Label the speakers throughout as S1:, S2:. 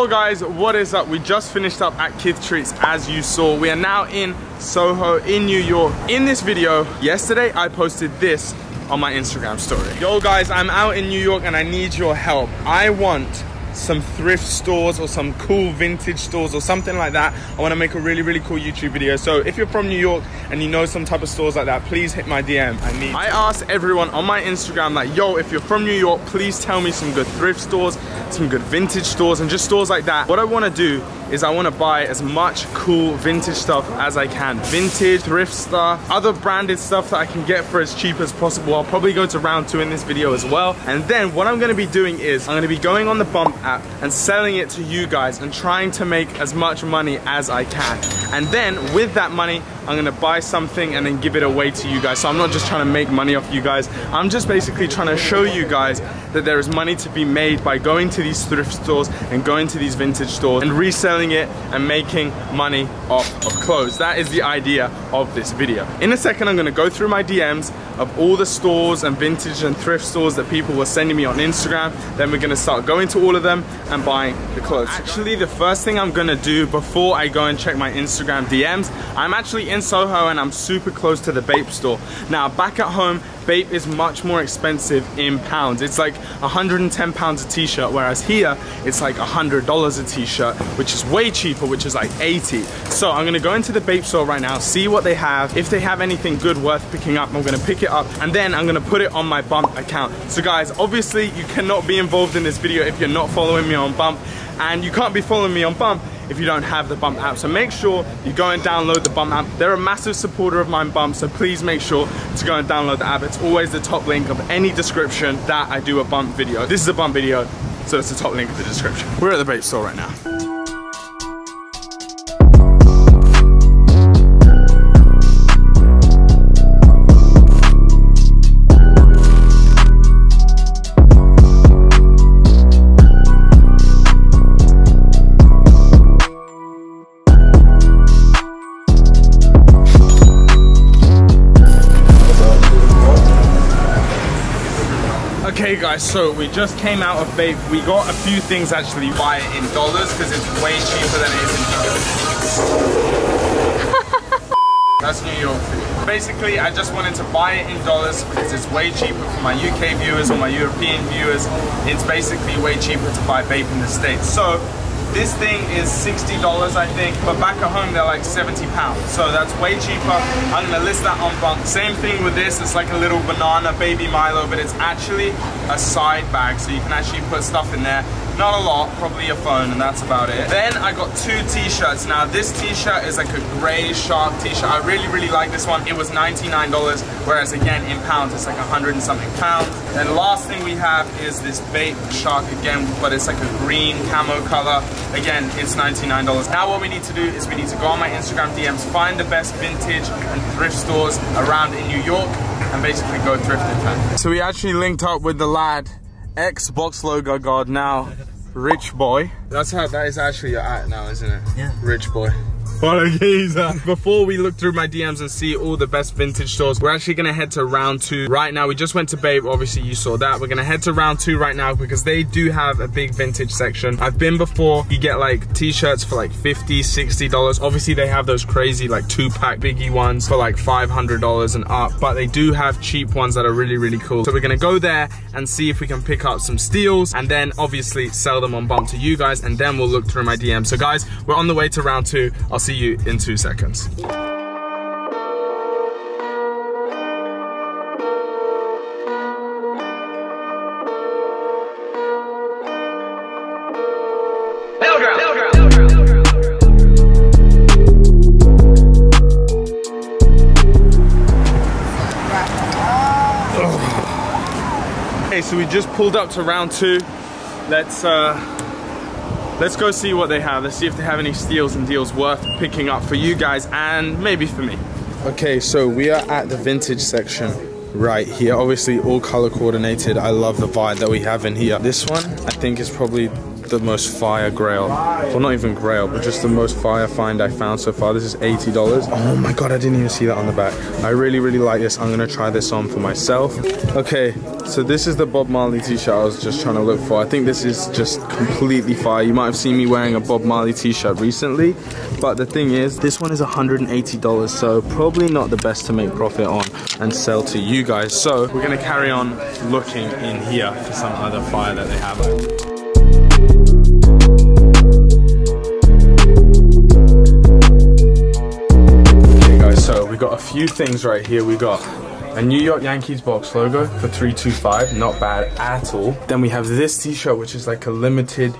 S1: Yo guys, what is up? We just finished up at Kith Treats, as you saw. We are now in Soho in New York. In this video, yesterday I posted this on my Instagram story. Yo guys, I'm out in New York and I need your help. I want some thrift stores or some cool vintage stores or something like that. I want to make a really cool YouTube video. So if you're from New York and you know some type of stores like that, please hit my DM. I asked everyone on my Instagram, like, yo, if you're from New York, please tell me some good thrift stores, some good vintage stores, and just stores like that. What I want to do is I want to buy as much cool vintage stuff as I can. Vintage, thrift stuff, other branded stuff that I can get for as cheap as possible. I'll probably go to round 2 in this video as well. And then what I'm going to be doing is I'm going to be going on the Bump app and selling it to you guys and trying to make as much money as I can. And then with that money, I'm gonna buy something and then give it away to you guys. So I'm not just trying to make money off you guys. I'm just basically trying to show you guys that there is money to be made by going to these thrift stores and going to these vintage stores and reselling it and making money off of clothes. That is the idea of this video. In a second, I'm gonna go through my DMs of all the stores and vintage and thrift stores that people were sending me on Instagram. Then we're gonna start going to all of them and buying the clothes. Actually, the first thing I'm gonna do before I go and check my Instagram DMs, I'm actually in Soho and I'm super close to the Bape store. Now, back at home, Bape is much more expensive in pounds. It's like 110 pounds a t-shirt, whereas here, it's like $100 a t-shirt, which is way cheaper, which is like 80. So I'm gonna go into the Bape store right now, see what they have. If they have anything good worth picking up, I'm gonna pick it up, and then I'm gonna put it on my Bump account. So guys, obviously you cannot be involved in this video if you're not following me on Bump, and you can't be following me on Bump if you don't have the Bump app. So make sure you go and download the Bump app. They're a massive supporter of my Bump, so please make sure to go and download the app. It's always the top link of any description that I do a Bump video. This is a Bump video, so it's the top link of the description. We're at the Bape store right now. Okay guys, so we just came out of Bape. We got a few things actually. Buy it in dollars because it's way cheaper than it is in euros. That's New York for you. Basically, I just wanted to buy it in dollars because it's way cheaper for my UK viewers or my European viewers. It's basically way cheaper to buy Bape in the States. So this thing is $60, I think, but back at home they're like 70 pounds. So that's way cheaper. I'm gonna list that on Bump. Same thing with this, it's like a little banana baby Milo, but it's actually a side bag, so you can actually put stuff in there. Not a lot, probably your phone, and that's about it. Then I got 2 t-shirts. Now this t-shirt is like a gray shark t-shirt. I really like this one. It was $99, whereas again in pounds it's like 100 and something pounds. And the last thing we have is this Bape shark again, but it's like a green camo color. Again, it's $99. Now what we need to do is we need to go on my Instagram DMs, find the best vintage and thrift stores around in New York, and basically go thrifting. So we actually linked up with the lad, Xbox logo god, now Rich Boy. That is actually your at now, isn't it? Yeah. Rich Boy. What a geezer. Before we look through my DMs and see all the best vintage stores, we're actually gonna head to round 2 right now. We just went to Bape, obviously you saw that. We're gonna head to round 2 right now because they do have a big vintage section. I've been before. You get like t-shirts for like $50, $60. Obviously they have those crazy like 2-pack biggie ones for like $500 and up, but they do have cheap ones that are really cool. So we're gonna go there and see if we can pick up some steals and then obviously sell them on Bump to you guys, and then we'll look through my DMs. So guys, we're on the way to round 2. I'll see you in 2 seconds. Okay, so we just pulled up to round 2. Let's go see what they have. Let's see if they have any steals and deals worth picking up for you guys and maybe for me. Okay, so we are at the vintage section right here. Obviously all color coordinated. I love the vibe that we have in here. This one I think is probably the most fire grail. Well, not even grail, but just the most fire find I found so far. This is $80. Oh my god, I didn't even see that on the back. I really, really like this. I'm gonna try this on for myself. Okay, so this is the Bob Marley t-shirt I was just trying to look for. I think this is just completely fire. You might have seen me wearing a Bob Marley t-shirt recently, but the thing is, this one is $180, so probably not the best to make profit on and sell to you guys. So we're gonna carry on looking in here for some other fire that they have. Okay guys, so we got a few things right here. We got a New York Yankees box logo for $325, not bad at all. Then we have this t-shirt, which is like a limited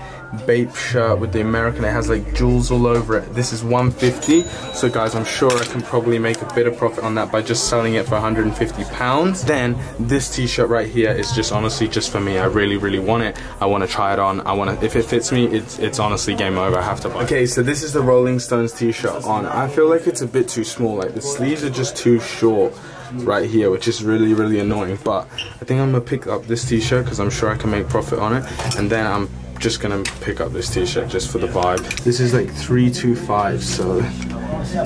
S1: Bape shirt with the American. It has like jewels all over it. This is $150. So guys, I'm sure I can probably make a bit of profit on that by just selling it for 150 pounds. Then this t-shirt right here is just honestly just for me. I really, really want it. I want to try it on. If it fits me, it's honestly game over. I have to buy it. Okay, so this is the Rolling Stones t-shirt on. I feel like it's a bit too small. Like the sleeves are just too short right here, which is really, really annoying. But I think I'm gonna pick up this t-shirt because I'm sure I can make profit on it. And then I'm just gonna pick up this t-shirt just for the vibe. This is like $325, so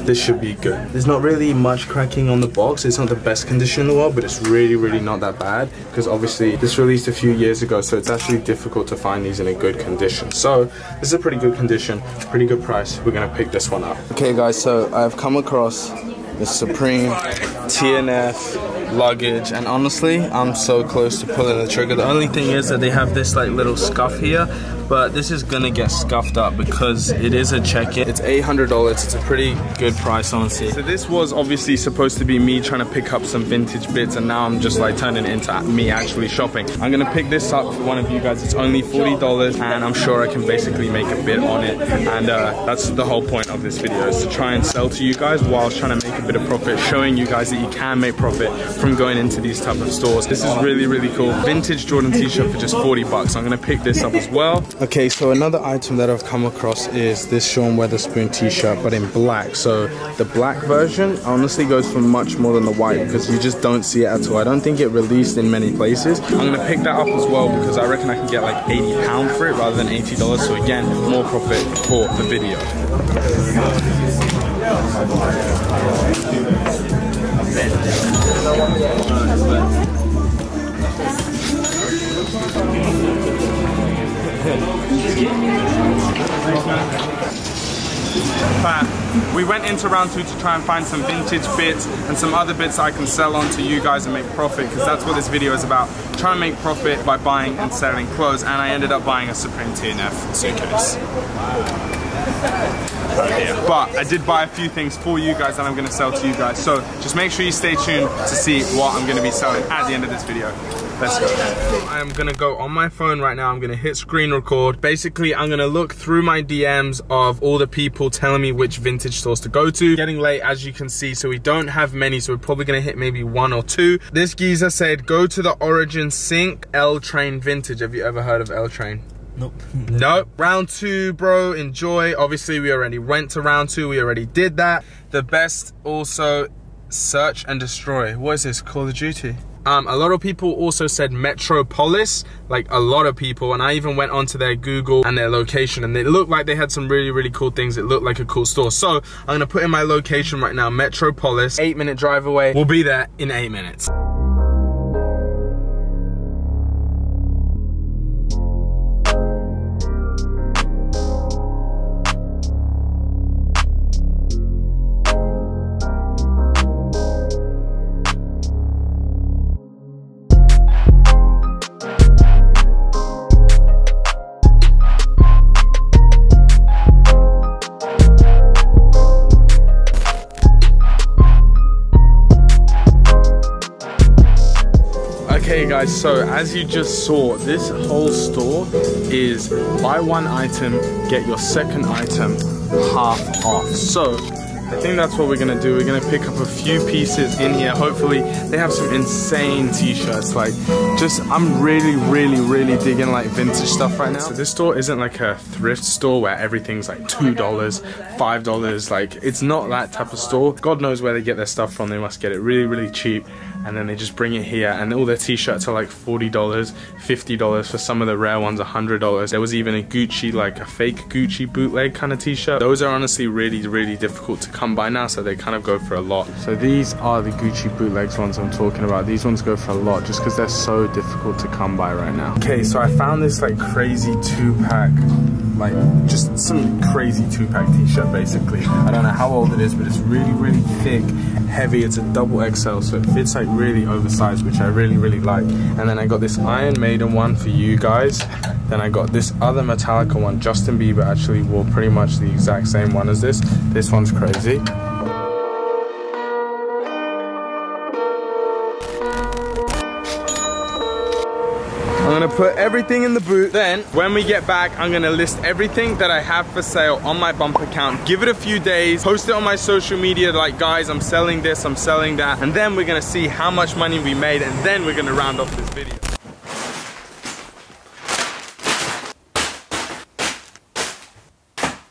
S1: this should be good. There's not really much cracking on the box. It's not the best condition in the world, but it's really, really not that bad, because obviously this released a few years ago, so it's actually difficult to find these in a good condition. So this is a pretty good condition, pretty good price. We're gonna pick this one up. Okay guys, so I've come across the Supreme TNF luggage, and honestly I'm so close to pulling the trigger. The only thing is that they have this like little scuff here, but this is gonna get scuffed up because it is a check-in. It's $800. It's a pretty good price, honestly. So this was obviously supposed to be me trying to pick up some vintage bits, and now I'm just like turning it into me actually shopping. I'm gonna pick this up for one of you guys. It's only $40, and I'm sure I can basically make a bit on it, and that's the whole point of this video, is to try and sell to you guys while trying to make a bit of profit, showing you guys that you can make profit from going into these type of stores. This is really, really cool. Vintage Jordan t-shirt for just 40 bucks. I'm gonna pick this up as well. Okay, so another item that I've come across is this Sean Weatherspoon t-shirt, but in black. So the black version honestly goes for much more than the white, because you just don't see it at all. I don't think it released in many places. I'm gonna pick that up as well, because I reckon I can get like £80 for it rather than $80. So again, more profit for the video. We went into round 2 to try and find some vintage bits and some other bits I can sell on to you guys and make profit, because that's what this video is about. Trying to make profit by buying and selling clothes, and I ended up buying a Supreme TNF suitcase. But I did buy a few things for you guys that I'm going to sell to you guys, so just make sure you stay tuned to see what I'm going to be selling at the end of this video. Let's go. I am gonna go on my phone right now. I'm gonna hit screen record. Basically, I'm gonna look through my DMs of all the people telling me which vintage stores to go to. Getting late, as you can see, so we don't have many, so we're probably gonna hit maybe 1 or 2. This geezer said, go to the Origin Sync L Train Vintage. Have you ever heard of L Train?
S2: Nope.
S1: Nope. Round 2, bro, enjoy. Obviously, we already went to round 2. We already did that. The best also, Search and Destroy. What is this, Call of Duty? A lot of people also said Metropolis, like a lot of people, and I even went onto their Google and their location, and it looked like they had some really, really cool things. It looked like a cool store. So I'm gonna put in my location right now, Metropolis, 8-minute drive away. We'll be there in 8 minutes. Okay guys, so as you just saw, this whole store is buy one item, get your second item half off. So I think that's what we're gonna do. We're gonna pick up a few pieces in here. Hopefully they have some insane t-shirts. Like, I'm really digging like vintage stuff right now. So this store isn't like a thrift store where everything's like $2, $5. Like, it's not that type of store. God knows where they get their stuff from. They must get it really cheap, and then they just bring it here, and all their t-shirts are like $40, $50. For some of the rare ones, $100. There was even a Gucci, like a fake Gucci bootleg kind of t-shirt. Those are honestly really difficult to come by now, so they kind of go for a lot. So these are the Gucci bootlegs ones I'm talking about. These ones go for a lot just because they're so difficult to come by right now. Okay, so I found this like crazy 2-pack, like just some crazy 2-pack t-shirt basically. I don't know how old it is, but it's really thick, heavy. It's a double XL, so it fits like really oversized, which I really like. And then I got this Iron Maiden one for you guys. Then I got this other Metallica one. Justin Bieber actually wore pretty much the exact same one as this. This one's crazy. I'm gonna put everything in the boot. Then when we get back, I'm gonna list everything that I have for sale on my Bump account. Give it a few days, post it on my social media like, guys, I'm selling this, I'm selling that. And then we're gonna see how much money we made, and then we're gonna round off this video.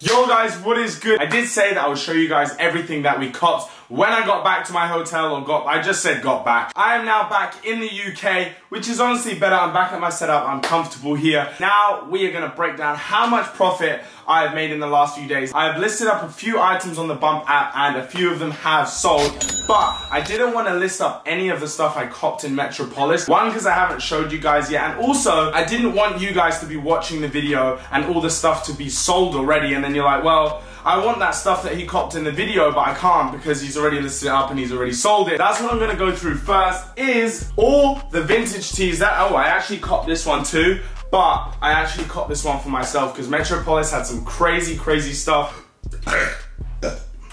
S1: Yo guys, what is good? I did say that I would show you guys everything that we copped when I got back to my hotel, or I just said got back. I am now back in the UK, which is honestly better. I'm back at my setup, I'm comfortable here. Now we are gonna break down how much profit I've made in the last few days. I've listed up a few items on the Bump app, and a few of them have sold, but I didn't want to list up any of the stuff I copped in Metropolis. One, because I haven't showed you guys yet, and also I didn't want you guys to be watching the video and all the stuff to be sold already, and then you're like, well, I want that stuff that he copped in the video, but I can't because he's already listed it up and he's already sold it. That's what I'm gonna go through first, is all the vintage tees that, oh, I actually copped this one too, but I actually copped this one for myself because Metropolis had some crazy stuff.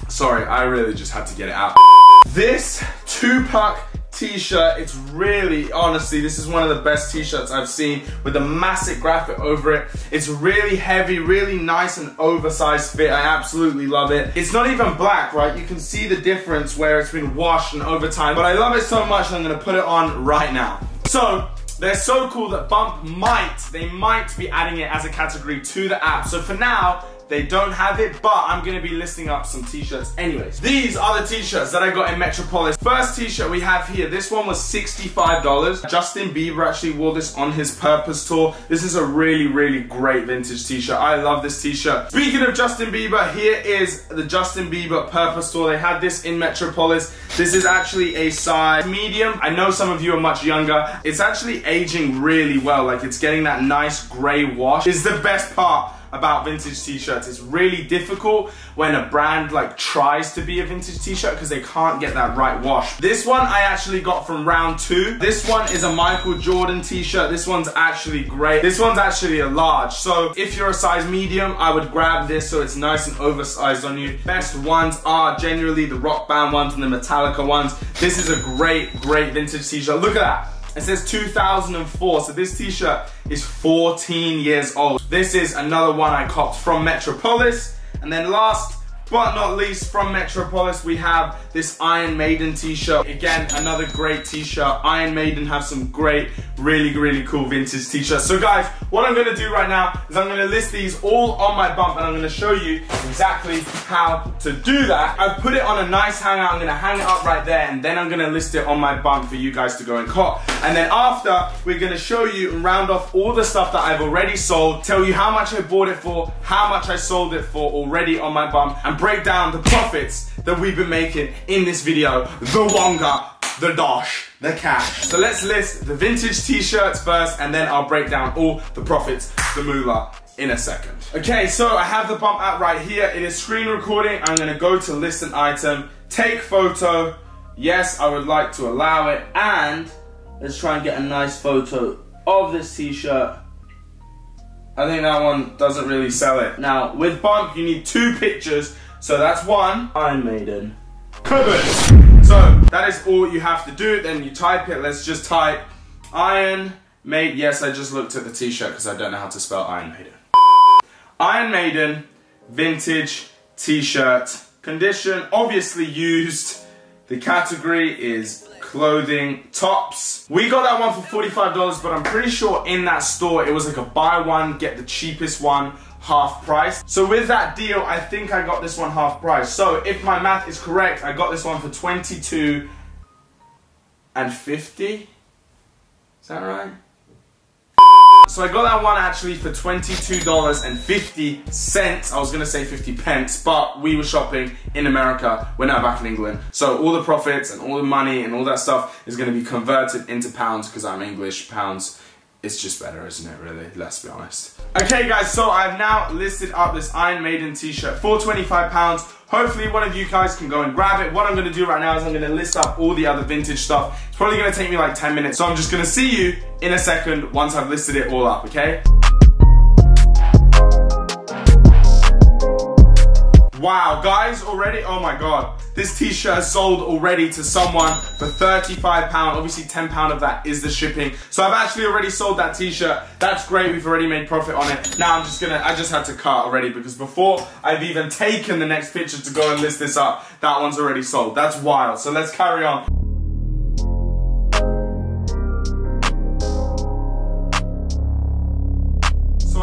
S1: Sorry, I really just had to get it out. This 2-pack t-shirt, it's really, honestly, this is one of the best t-shirts I've seen, with a massive graphic over it. It's really heavy, really nice and oversized fit. I absolutely love it. It's not even black, right? You can see the difference where it's been washed and over time, but I love it so much I'm gonna put it on right now. So, they're so cool that Bump might be adding it as a category to the app. So for now, they don't have it, but I'm gonna be listing up some t-shirts anyways. These are the t-shirts that I got in Metropolis. First t-shirt we have here, this one was $65. Justin Bieber actually wore this on his Purpose tour. This is a really great vintage t-shirt. I love this t-shirt. Speaking of Justin Bieber, here is the Justin Bieber Purpose tour. They had this in Metropolis. This is actually a size medium. I know some of you are much younger. It's actually aging really well. Like, it's getting that nice gray wash. It's the best part about vintage t-shirts. It's really difficult when a brand like tries to be a vintage t-shirt because they can't get that right wash. This one I actually got from round 2. This one is a Michael Jordan t-shirt. This one's actually great. This one's actually a large. So if you're a size medium, I would grab this so it's nice and oversized on you. Best ones are generally the Rock Band ones and the Metallica ones. This is a great vintage t-shirt. Look at that. It says 2004, so this t-shirt is 14 years old. This is another one I copped from Metropolis. And then last but not least, from Metropolis, we have this Iron Maiden t-shirt. Again, another great t-shirt. Iron Maiden have some great, really cool vintage t-shirts. So guys, what I'm gonna do right now is I'm gonna list these all on my Bump, and I'm gonna show you exactly how to do that. I've put it on a nice hanger. I'm gonna hang it up right there, and then I'm gonna list it on my Bump for you guys to go and cop. And then after, we're gonna show you and round off all the stuff that I've already sold, tell you how much I bought it for, how much I sold it for already on my Bump, and break down the profits that we've been making in this video. The Wonga, the Dosh, the cash. So let's list the vintage t-shirts first, and then I'll break down all the profits, the moolah, in a second. Okay, so I have the Bump app right here. It is screen recording. I'm gonna go to list an item, take photo. Yes, I would like to allow it, and let's try and get a nice photo of this t-shirt. I think that one doesn't really sell it. Now, with Bump, you need 2 pictures. So that's one. Iron Maiden. Covered. So that is all you have to do. Then you type it. Let's just type Iron Maiden. Yes, I just looked at the t-shirt because I don't know how to spell Iron Maiden. Iron Maiden vintage t-shirt condition, obviously used. The category is clothing, tops. We got that one for $45, but I'm pretty sure in that store it was like a buy one, get the cheapest one, half price. So with that deal, I think I got this one half price. So if my math is correct, I got this one for $22.50. Is that right? So I got that one actually for $22.50. I was gonna say 50 pence, but we were shopping in America. We're now back in England. So all the profits and all the money and all that stuff is gonna be converted into pounds because I'm English. Pounds, it's just better, isn't it, really? Let's be honest. Okay guys, so I've now listed up this Iron Maiden t-shirt for £25. Hopefully one of you guys can go and grab it. What I'm gonna do right now is I'm gonna list up all the other vintage stuff. It's probably gonna take me like 10 minutes. So I'm just gonna see you in a second once I've listed it all up, okay? Wow, guys, already, oh my God. This t-shirt has sold already to someone for £35. Obviously £10 of that is the shipping. So I've actually already sold that t-shirt. That's great, we've already made profit on it. Now I just had to cut already because before I've even taken the next picture to go and list this up, that one's already sold. That's wild, so let's carry on.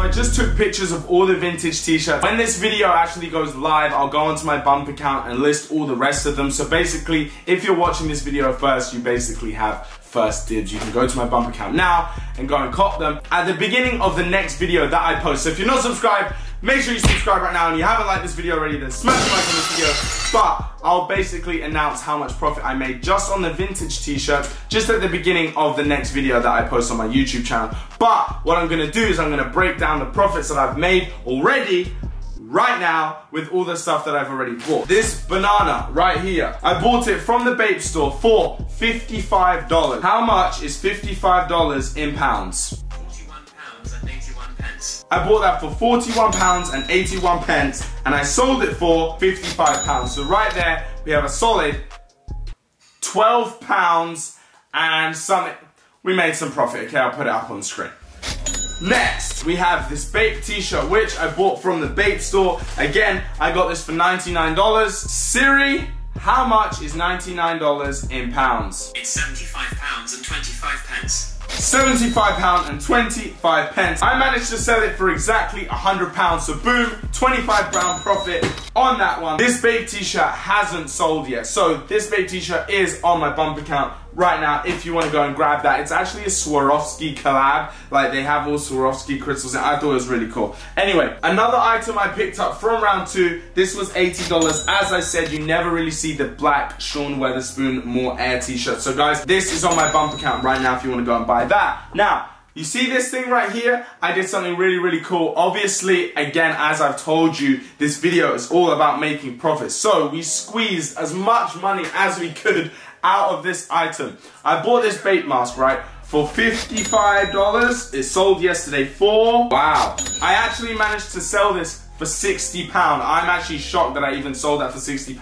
S1: I just took pictures of all the vintage t-shirts. When this video actually goes live, I'll go onto my Bump account and list all the rest of them. So basically, if you're watching this video first, you basically have first dibs. You can go to my Bump account now and go and cop them at the beginning of the next video that I post. So if you're not subscribed, make sure you subscribe right now, and you haven't liked this video already, then smash the like on this video. But I'll basically announce how much profit I made just on the vintage t-shirts just at the beginning of the next video that I post on my YouTube channel. But what I'm gonna do is I'm gonna break down the profits that I've made already right now with all the stuff that I've already bought. This banana right here, I bought it from the Bape store for $55. How much is $55 in pounds? £41.81. I bought that for £41.81 and I sold it for £55. So right there, we have a solid £12 and something. We made some profit, okay? I'll put it up on the screen. Next, we have this Bape t-shirt, which I bought from the Bape store. Again, I got this for $99. Siri, how much is $99 in pounds? It's £75.25. £75.25. I managed to sell it for exactly £100. So boom, £25 profit on that one. This Bape t-shirt hasn't sold yet. So this Bape t-shirt is on my Bump account right now if you want to go and grab that. It's actually a Swarovski collab. Like they have all Swarovski crystals and I thought it was really cool. Anyway, another item I picked up from round 2. This was $80. As I said, you never really see the black Sean Weatherspoon More Air t-shirt. So guys, this is on my Bump account right now if you want to go and buy that. Now, you see this thing right here? I did something really, really cool. Obviously, again, as I've told you, this video is all about making profits. So we squeezed as much money as we could out of this item. I bought this Bape mask, right, for $55. It sold yesterday for, wow. I actually managed to sell this for £60. I'm actually shocked that I even sold that for £60.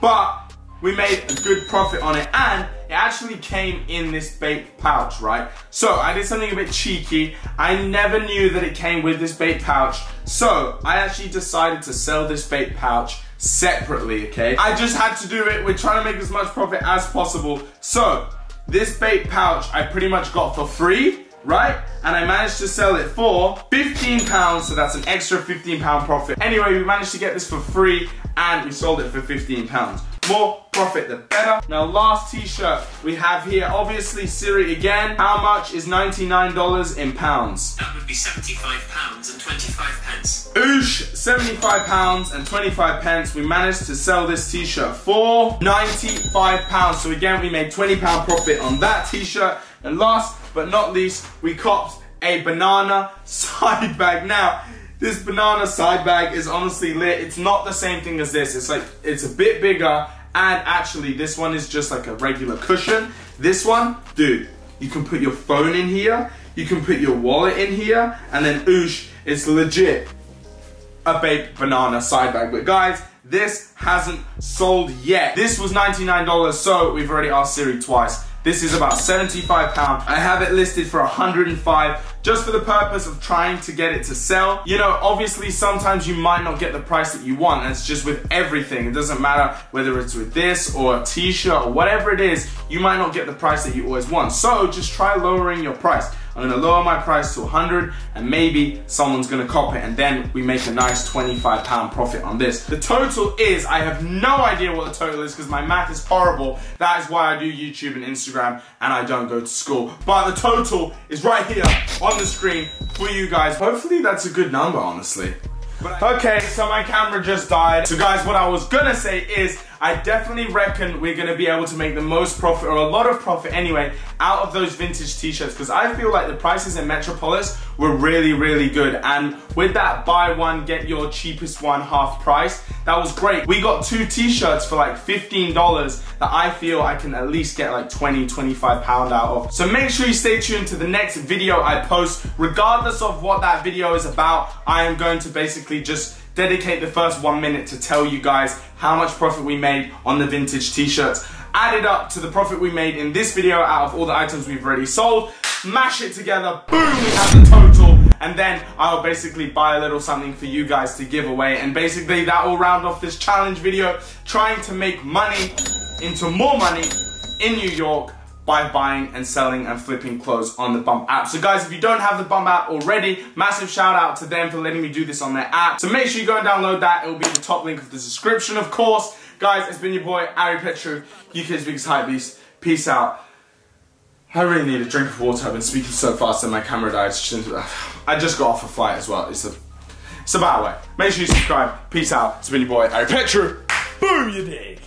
S1: But we made a good profit on it, and it actually came in this Bape pouch, right? So I did something a bit cheeky. I never knew that it came with this Bape pouch. So I actually decided to sell this Bape pouch separately, okay? I just had to do it. We're trying to make as much profit as possible. So this Bape pouch I pretty much got for free, right? And I managed to sell it for £15, so that's an extra £15 profit. Anyway, we managed to get this for free and we sold it for £15. More profit, the better. Now, last t-shirt we have here, obviously Siri again. How much is $99 in pounds? That would be £75.25. Oosh, £75.25. We managed to sell this t-shirt for £95. So again, we made £20 profit on that t-shirt. And last but not least, we copped a banana side bag. Now, this banana side bag is honestly lit. It's not the same thing as this. It's like, it's a bit bigger, and actually this one is just like a regular cushion. This one, dude, you can put your phone in here, you can put your wallet in here, and then oosh, it's legit a Bape banana side bag. But guys, this hasn't sold yet. This was $99, so we've already asked Siri twice. This is about £75. I have it listed for 105 just for the purpose of trying to get it to sell. You know, obviously sometimes you might not get the price that you want, and it's just with everything. It doesn't matter whether it's with this or a t-shirt or whatever it is, you might not get the price that you always want. So just try lowering your price. I'm gonna lower my price to 100 and maybe someone's gonna cop it, and then we make a nice £25 profit on this. The total is, I have no idea what the total is because my math is horrible. That is why I do YouTube and Instagram and I don't go to school. But the total is right here on the screen for you guys. Hopefully that's a good number, honestly. Okay, so my camera just died. So guys, what I was gonna say is, I definitely reckon we're gonna be able to make the most profit, or a lot of profit anyway, out of those vintage t-shirts, because I feel like the prices in Metropolis were really, really good. And with that buy one, get your cheapest one half price, that was great. We got 2 t-shirts for like $15 that I feel I can at least get like 20, 25 pound out of. So make sure you stay tuned to the next video I post. Regardless of what that video is about, I am going to basically just dedicate the first 1 minute to tell you guys how much profit we made on the vintage t-shirts. Add it up to the profit we made in this video out of all the items we've already sold, mash it together, boom, we have the total, and then I'll basically buy a little something for you guys to give away, and basically that will round off this challenge video, trying to make money into more money in New York by buying and selling and flipping clothes on the Bump app. So guys, if you don't have the Bump app already, massive shout out to them for letting me do this on their app. So make sure you go and download that. It will be in the top link of the description, of course. Guys, it's been your boy, Ari Petru, UK's biggest hype beast. Peace out. I really need a drink of water. I've been speaking so fast that my camera died. I just got off a flight as well. It's a bad way. Make sure you subscribe. Peace out. It's been your boy, Ari Petru. Boom, you dig.